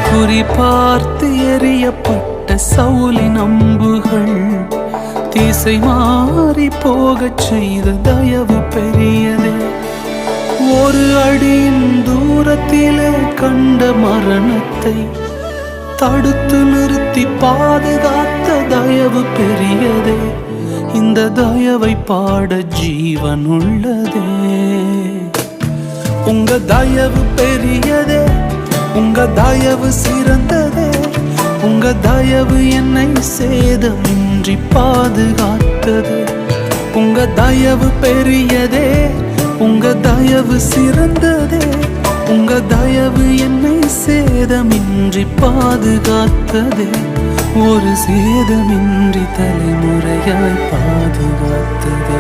குறி பார்த்து எறியப்பட்ட சவுலின் அம்புகள் திசை மாறி போகச் செய்த தயவு பெரியதே. ஒரு அடியின் தூரத்திலே கண்ட மரணத்தை தடுத்து நிறுத்தி பாதுகாத்த தயவு பெரியதே. இந்த தயவை பாட ஜீவன் உள்ளதே. உங்க தயவு பெரியதே, உங்க தயவு சிறந்ததே. உங்க தயவு என்னை சேதமின்றி பாதுகாத்தது. உங்க தயவு பெரியதே, உங்க தயவு சிறந்ததே. உங்க தயவு என்னை சேதமின்றி பாதுகாத்ததே. ஒரு சேதமின்றி தலைமுறையாய் பாதுகாத்ததே.